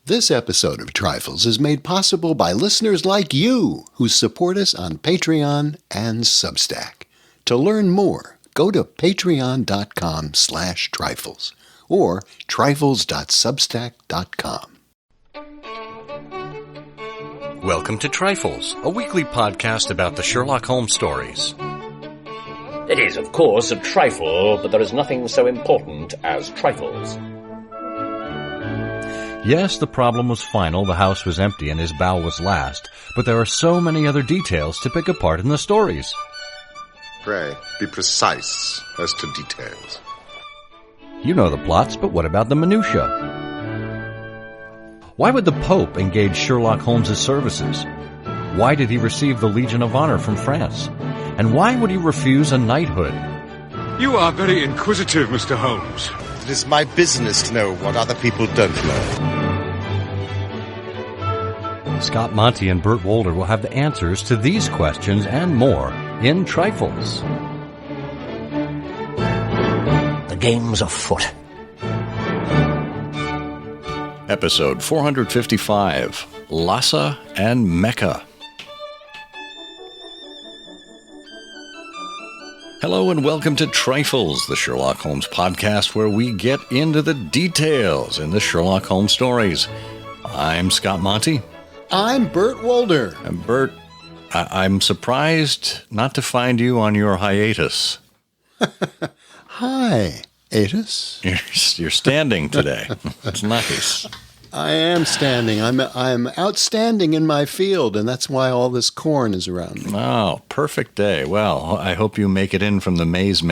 This episode of Trifles is made possible by listeners like you who support us on Patreon and Substack. To learn more, go to patreon.com/trifles or trifles.substack.com. Welcome to Trifles, a weekly podcast about the Sherlock Holmes stories. It is, of course, a trifle, but there is nothing so important as trifles. Yes, the problem was final, the house was empty, and his bow was last, but there are so many other details to pick apart in the stories. Pray, be precise as to details. You know the plots, but what about the minutiae? Why would the Pope engage Sherlock Holmes' services? Why did he receive the Legion of Honor from France? And why would he refuse a knighthood? You are very inquisitive, Mr. Holmes. It is my business to know what other people don't know. Scott Monty and Burt Wolder will have the answers to these questions and more in Trifles. The game's afoot. Episode 455, Lhassa and Mecca. Hello and welcome to Trifles, the Sherlock Holmes podcast where we get into the details in the Sherlock Holmes stories. I'm Scott Monty. I'm Burt Wolder. And Burt, I'm surprised not to find you on your hiatus. Hi, Atus. You're standing today. That's nice. I am standing. I'm outstanding in my field, and that's why all this corn is around me. Oh, perfect day. Well, I hope you make it in from the maze.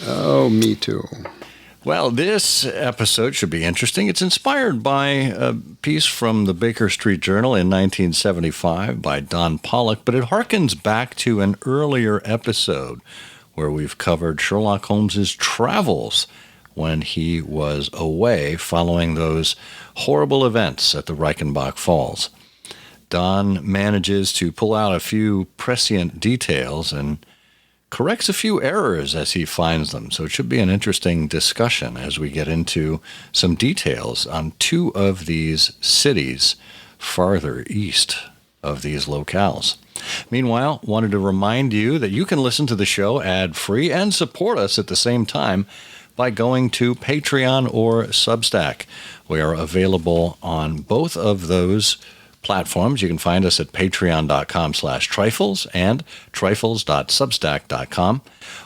Oh, me too. Well, this episode should be interesting. It's inspired by a piece from the Baker Street Journal in 1975 by Don Pollock, but it harkens back to an earlier episode where we've covered Sherlock Holmes' travels when he was away following those horrible events at the Reichenbach Falls. Don manages to pull out a few prescient details and corrects a few errors as he finds them. So it should be an interesting discussion as we get into some details on two of these cities farther east of these locales. Meanwhile, wanted to remind you that you can listen to the show ad-free and support us at the same time by going to Patreon or Substack. We are available on both of those platforms. You can find us at patreon.com/trifles and trifles.substack.com.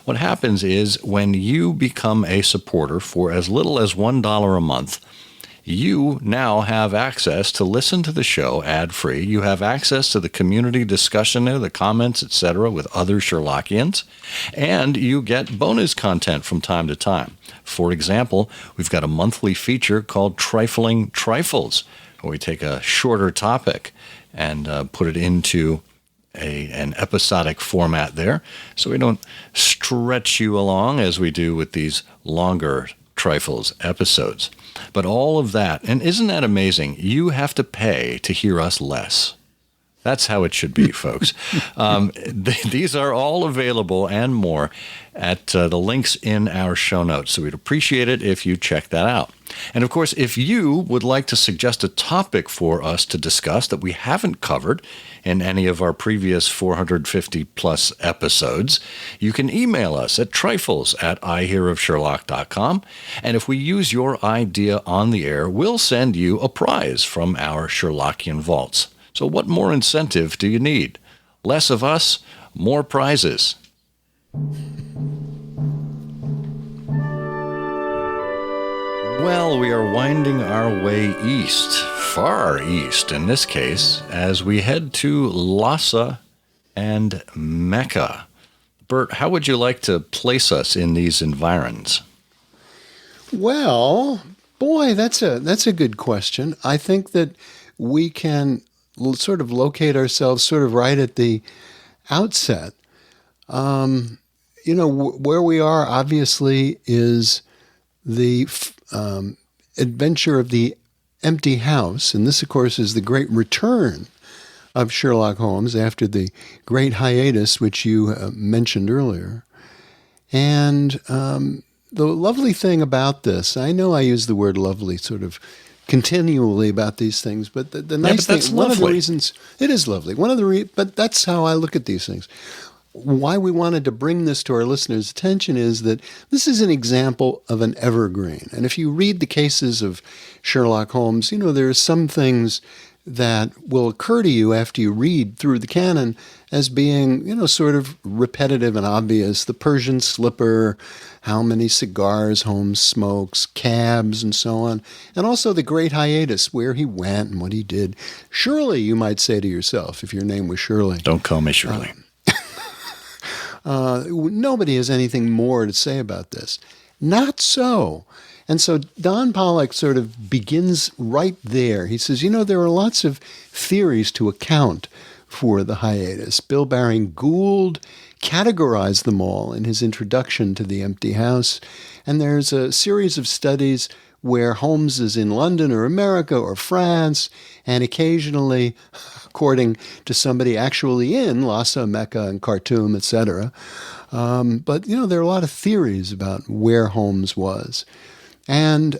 What happens is when you become a supporter for as little as $1 a month, you now have access to listen to the show ad-free. You have access to the community discussion there, the comments, etc., with other Sherlockians, and you get bonus content from time to time. For example, we've got a monthly feature called Trifling Trifles, where we take a shorter topic and put it into an episodic format there, so we don't stretch you along as we do with these longer Trifles episodes. But all of that, and isn't that amazing? You have to pay to hear us less. That's how it should be, folks. These are all available and more at the links in our show notes. So we'd appreciate it if you check that out. And of course, if you would like to suggest a topic for us to discuss that we haven't covered in any of our previous 450-plus episodes, you can email us at trifles@ihearofsherlock.com. And if we use your idea on the air, we'll send you a prize from our Sherlockian vaults. So what more incentive do you need? Less of us, more prizes. Well, we are winding our way east, far east in this case, as we head to Lhassa and Mecca. Burt, how would you like to place us in these environs? Well, boy, that's a good question. I think that we can sort of locate ourselves sort of right at the outset. Where we are obviously is the adventure of the empty house. And this, of course, is the great return of Sherlock Holmes after the Great Hiatus, which you mentioned earlier. And the lovely thing about this, I know I use the word lovely sort of continually about these things. But the nice but that's thing, one of the lovely. reasons, it is lovely. One of the but that's how I look at these things. Why we wanted to bring this to our listeners' attention is that this is an example of an evergreen. And if you read the cases of Sherlock Holmes, there are some things that will occur to you after you read through the canon as being, sort of repetitive and obvious. The Persian slipper, how many cigars Holmes smokes, cabs, and so on. And also the Great Hiatus, where he went and what he did. Surely, you might say to yourself, if your name was Shirley. Don't call me Shirley. Nobody has anything more to say about this. Not so. And so Don Pollock sort of begins right there. He says, there are lots of theories to account for the hiatus. Bill Baring-Gould categorized them all in his introduction to The Empty House. And there's a series of studies where Holmes is in London or America or France, and occasionally, according to somebody actually in Lhassa, Mecca, and Khartoum, etc. But, there are a lot of theories about where Holmes was. And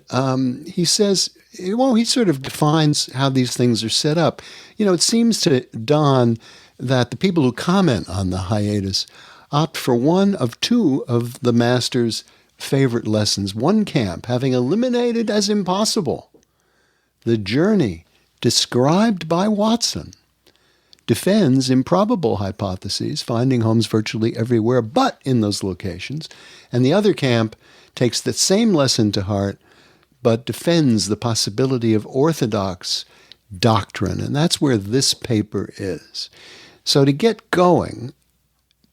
he says, he sort of defines how these things are set up. It seems to Don that the people who comment on the hiatus opt for one of two of the master's favorite lessons. One camp having eliminated as impossible the journey described by Watson defends improbable hypotheses, finding Holmes virtually everywhere but in those locations. And the other camp takes the same lesson to heart, but defends the possibility of orthodox doctrine. And that's where this paper is. So to get going,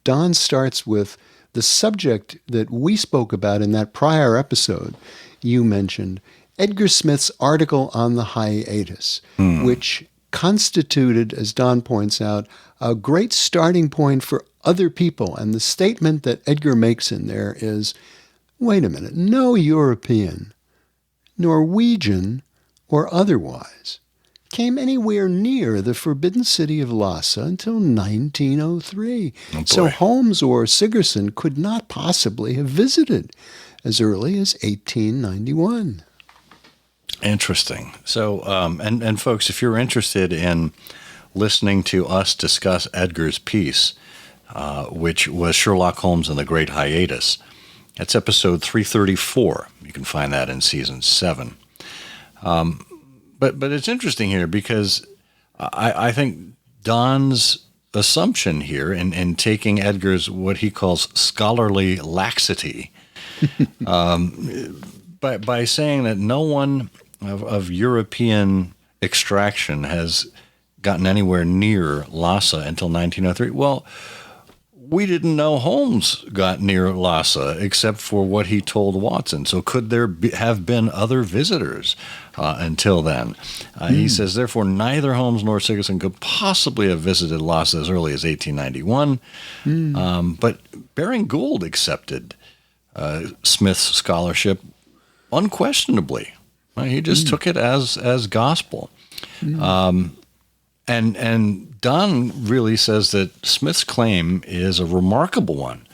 Don starts with the subject that we spoke about in that prior episode you mentioned, Edgar Smith's article on the hiatus, which constituted, as Don points out, a great starting point for other people. And the statement that Edgar makes in there is, wait a minute, no European, Norwegian, or otherwise came anywhere near the forbidden city of Lhasa until 1903. So Holmes or Sigerson could not possibly have visited as early as 1891. Interesting. So, and folks, if you're interested in listening to us discuss Edgar's piece, which was Sherlock Holmes and the Great Hiatus, that's episode 334. You can find that in season 7. But it's interesting here because I think Don's assumption here in taking Edgar's what he calls scholarly laxity by saying that no one of European extraction has gotten anywhere near Lhasa until 1903. Well, we didn't know Holmes got near Lhasa except for what he told Watson. So could there have been other visitors until then? He says, therefore, neither Holmes nor Sigerson could possibly have visited Lhasa as early as 1891. But Baring-Gould accepted Smith's scholarship unquestionably. He just took it as gospel. And Don really says that Smith's claim is a remarkable one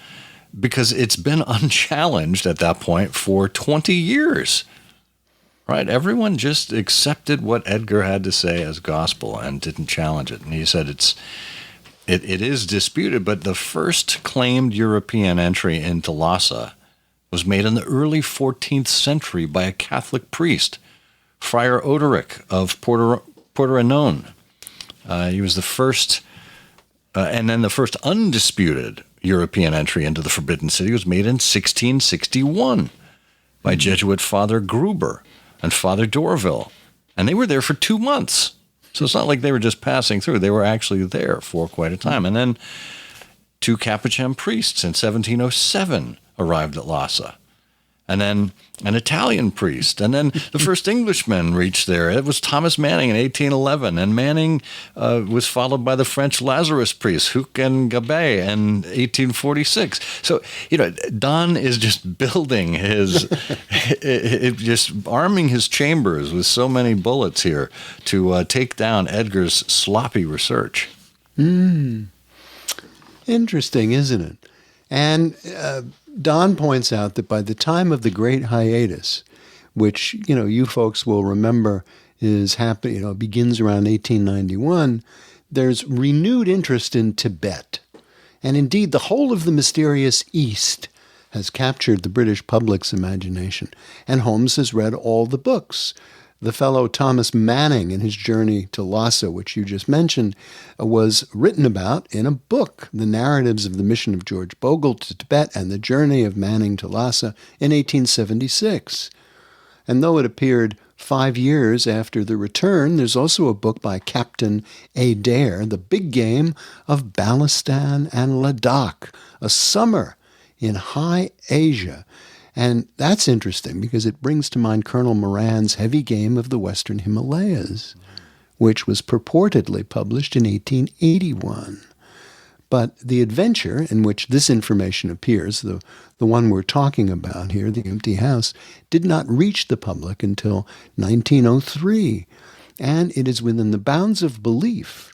because it's been unchallenged at that point for 20 years. Right? Everyone just accepted what Edgar had to say as gospel and didn't challenge it. And he said it is disputed, but the first claimed European entry into Lhasa was made in the early 14th century by a Catholic priest, Friar Odoric of Porto-Renon. He was the first, and then the first undisputed European entry into the Forbidden City was made in 1661 by Jesuit Father Gruber and Father Dorville. And they were there for 2 months. So it's not like they were just passing through. They were actually there for quite a time. And then 2 Capuchin priests in 1707 arrived at Lhasa. And then an Italian priest. And then the first Englishman reached there. It was Thomas Manning in 1811. And Manning was followed by the French Lazarus priests, Huc and Gabet, in 1846. So, Don is just building his, just arming his chambers with so many bullets here to take down Edgar's sloppy research. Interesting, isn't it? And Don points out that by the time of the Great Hiatus, which, you folks will remember is begins around 1891, there's renewed interest in Tibet. And indeed, the whole of the mysterious East has captured the British public's imagination. And Holmes has read all the books. The fellow Thomas Manning, in his journey to Lhasa, which you just mentioned, was written about in a book, The Narratives of the Mission of George Bogle to Tibet and the Journey of Manning to Lhasa in 1876. And though it appeared 5 years after the return, there's also a book by Captain Adair, The Big Game of Balistan and Ladakh, a summer in High Asia. And that's interesting because it brings to mind Colonel Moran's Heavy Game of the Western Himalayas, which was purportedly published in 1881. But the adventure in which this information appears, the one we're talking about here, The Empty House, did not reach the public until 1903. And it is within the bounds of belief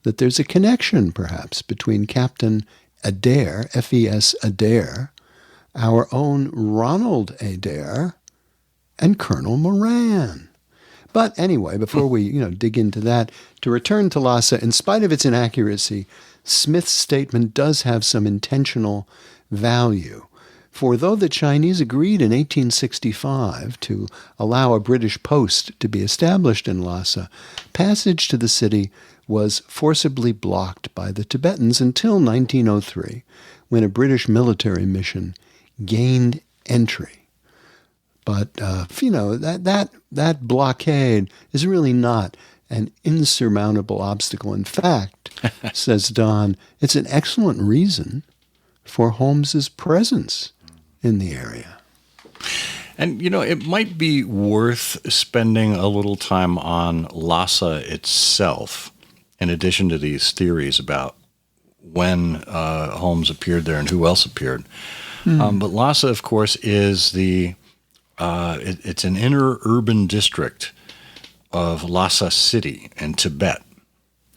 that there's a connection, perhaps, between Captain Adair, F-E-S Adair, our own Ronald Adair, and Colonel Moran. But anyway, before we dig into that, to return to Lhasa, in spite of its inaccuracy, Smith's statement does have some intentional value. For though the Chinese agreed in 1865 to allow a British post to be established in Lhasa, passage to the city was forcibly blocked by the Tibetans until 1903, when a British military mission gained entry. But, that blockade is really not an insurmountable obstacle. In fact, says Don, it's an excellent reason for Holmes's presence in the area. And, it might be worth spending a little time on Lhasa itself, in addition to these theories about when Holmes appeared there and who else appeared. But Lhasa, of course, is it's an inner urban district of Lhasa City in Tibet.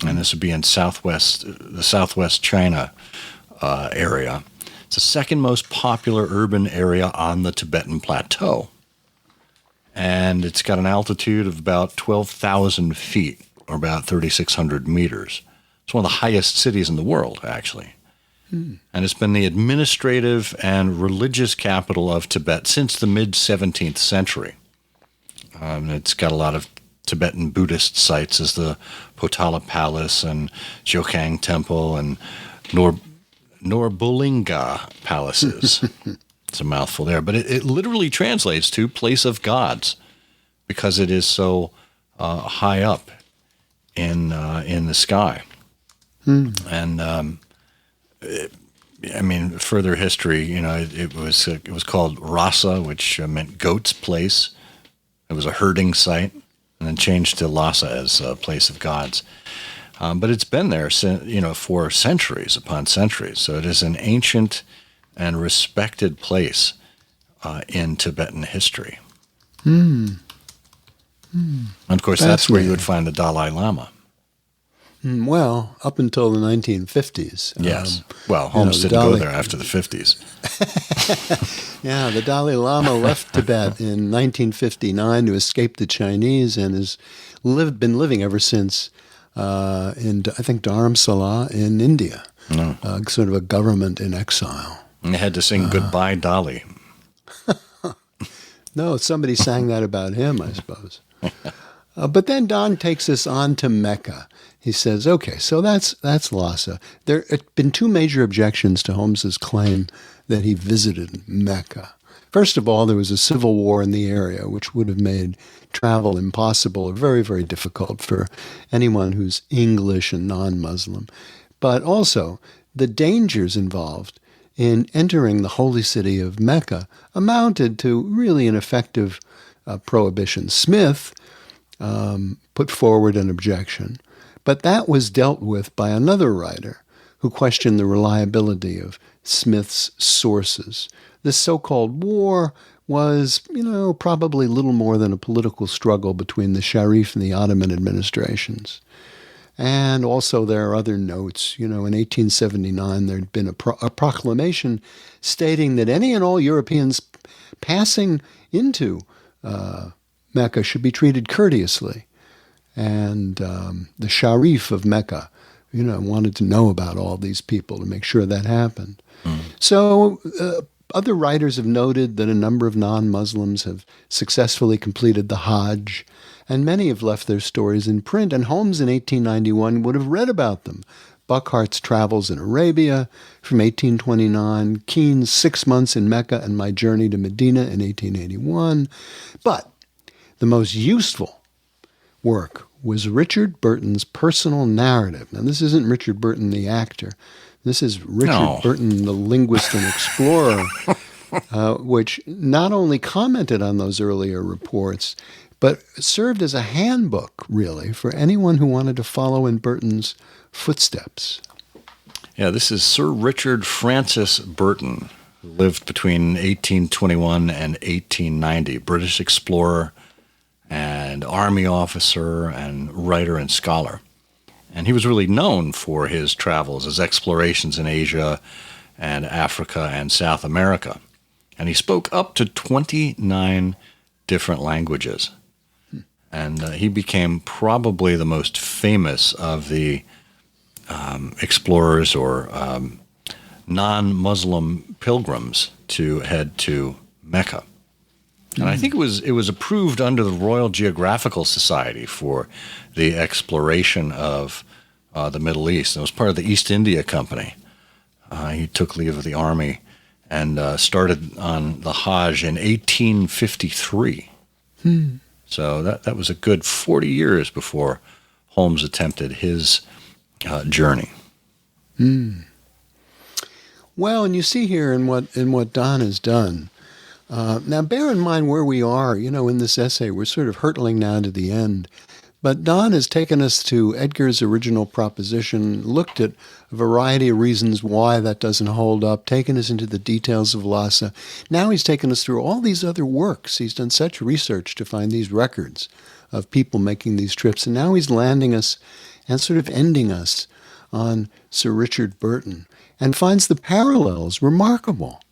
And this would be in the southwest China area. It's the second most popular urban area on the Tibetan Plateau. And it's got an altitude of about 12,000 feet, or about 3,600 meters. It's one of the highest cities in the world, actually. And it's been the administrative and religious capital of Tibet since the mid-17th century. It's got a lot of Tibetan Buddhist sites, as the Potala Palace and Jokhang Temple and Norbolinga palaces. It's a mouthful there, but it literally translates to place of gods because it is so high up in the sky. And further history, it was called Rasa, which meant goat's place. It was a herding site, and then changed to Lhasa as a place of gods. But it's been there, for centuries upon centuries. So it is an ancient and respected place in Tibetan history. And of course, that's where you would find the Dalai Lama. Well, up until the 1950s. Yes. Holmes didn't go there after the 50s. Yeah, the Dalai Lama left Tibet in 1959 to escape the Chinese and has been living ever since in, I think, Dharamsala in India. Sort of a government in exile. And they had to sing Goodbye, Dali. No, somebody sang that about him, I suppose. But then Don takes us on to Mecca. He says, okay, so that's Lhasa. There have been two major objections to Holmes's claim that he visited Mecca. First of all, there was a civil war in the area, which would have made travel impossible or very, very difficult for anyone who's English and non-Muslim. But also, the dangers involved in entering the holy city of Mecca amounted to really an effective prohibition. Smith put forward an objection, but that was dealt with by another writer who questioned the reliability of Smith's sources. This so-called war was, probably little more than a political struggle between the Sharif and the Ottoman administrations. And also there are other notes. In 1879, there had been a proclamation stating that any and all Europeans passing into Mecca should be treated courteously. And the Sharif of Mecca, wanted to know about all these people to make sure that happened. So other writers have noted that a number of non-Muslims have successfully completed the Hajj, and many have left their stories in print, and Holmes in 1891 would have read about them. Buckhart's Travels in Arabia from 1829, Keene's 6 Months in Mecca and My Journey to Medina in 1881. But the most useful work was Richard Burton's personal narrative. Now, this isn't Richard Burton, the actor. This is Richard Burton, the linguist and explorer, which not only commented on those earlier reports, but served as a handbook, really, for anyone who wanted to follow in Burton's footsteps. Yeah, this is Sir Richard Francis Burton, who lived between 1821 and 1890, British explorer and army officer and writer and scholar. And he was really known for his travels, his explorations in Asia and Africa and South America. And he spoke up to 29 different languages. And he became probably the most famous of the explorers or non-Muslim pilgrims to head to Mecca. And I think it was approved under the Royal Geographical Society for the exploration of the Middle East. It was part of the East India Company. He took leave of the army and started on the Hajj in 1853. So that was a good 40 years before Holmes attempted his journey. Well, and you see here in what Don has done. Now, bear in mind where we are, in this essay. We're sort of hurtling now to the end. But Don has taken us to Edgar's original proposition, looked at a variety of reasons why that doesn't hold up, taken us into the details of Lhassa. Now he's taken us through all these other works. He's done such research to find these records of people making these trips. And now he's landing us and sort of ending us on Sir Richard Burton, and finds the parallels remarkable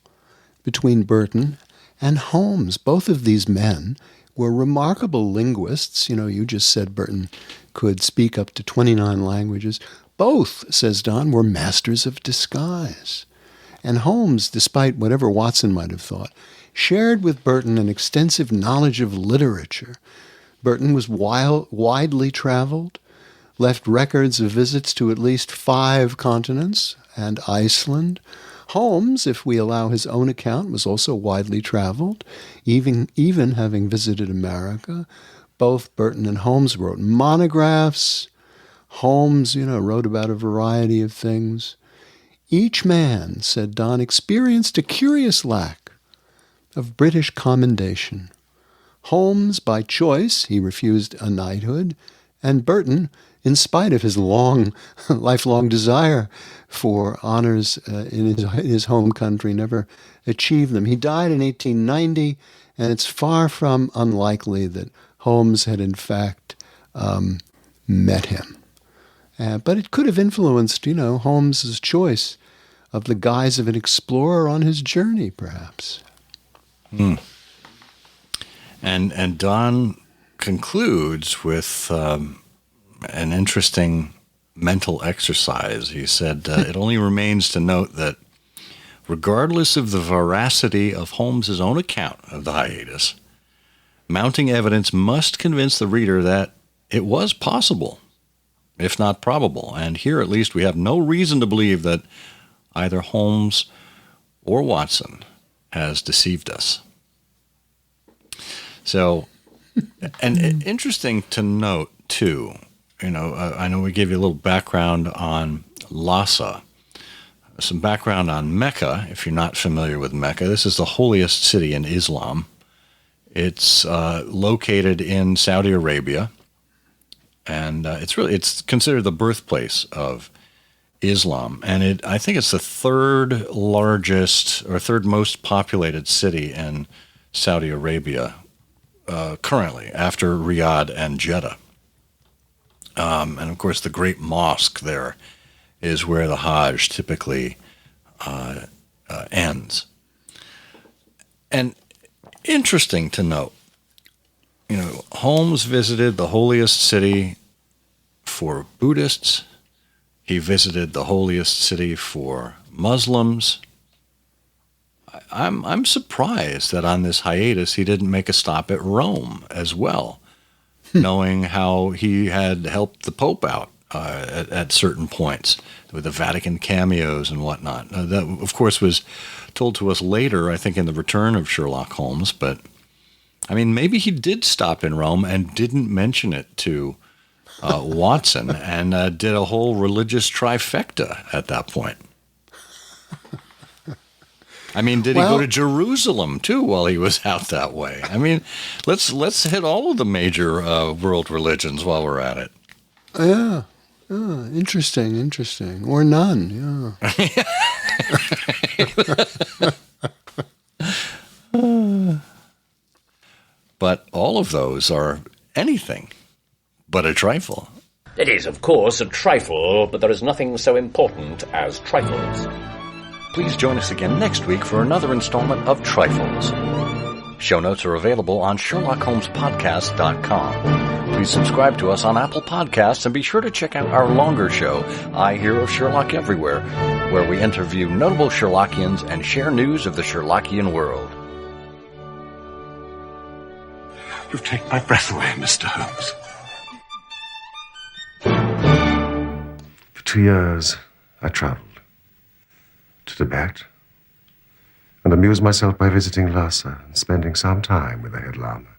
between Burton and Holmes. Both of these men were remarkable linguists. You just said Burton could speak up to 29 languages. Both, says Don, were masters of disguise. And Holmes, despite whatever Watson might have thought, shared with Burton an extensive knowledge of literature. Burton was widely traveled, left records of visits to at least 5 continents and Iceland. Holmes, if we allow his own account, was also widely traveled, even having visited America. Both Burton and Holmes wrote monographs. Holmes, wrote about a variety of things. Each man, said Don, experienced a curious lack of British commendation. Holmes, by choice, he refused a knighthood, and Burton, in spite of his lifelong desire for honors in his home country, never achieved them. He died in 1890, and it's far from unlikely that Holmes had in fact met him. But it could have influenced, Holmes's choice of the guise of an explorer on his journey, perhaps. And Don concludes with an interesting mental exercise. He said, it only remains to note that regardless of the veracity of Holmes's own account of the hiatus, mounting evidence must convince the reader that it was possible, if not probable. And here at least we have no reason to believe that either Holmes or Watson has deceived us. So, and interesting to note, too, I know we gave you a little background on Lhassa, some background on Mecca, if you're not familiar with Mecca. This is the holiest city in Islam. It's located in Saudi Arabia, and it's considered the birthplace of Islam. And I think it's the third largest or third most populated city in Saudi Arabia currently, after Riyadh and Jeddah. And of course, the Great Mosque there is where the Hajj typically ends. And interesting to note, Holmes visited the holiest city for Buddhists. He visited the holiest city for Muslims. I'm surprised that on this hiatus he didn't make a stop at Rome as well, knowing how he had helped the Pope out at certain points with the Vatican cameos and whatnot. That, of course, was told to us later, I think, in The Return of Sherlock Holmes. But, I mean, maybe he did stop in Rome and didn't mention it to Watson and did a whole religious trifecta at that point. I mean, did he go to Jerusalem, too, while he was out that way? I mean, let's hit all of the major world religions while we're at it. Yeah. Interesting. Or none, yeah. But all of those are anything but a trifle. It is, of course, a trifle, but there is nothing so important as trifles. Please join us again next week for another installment of Trifles. Show notes are available on SherlockHolmesPodcast.com. Please subscribe to us on Apple Podcasts and be sure to check out our longer show, I Hear of Sherlock Everywhere, where we interview notable Sherlockians and share news of the Sherlockian world. You've taken my breath away, Mr. Holmes. For 2 years, I traveled to Tibet and amused myself by visiting Lhassa and spending some time with the head Lama.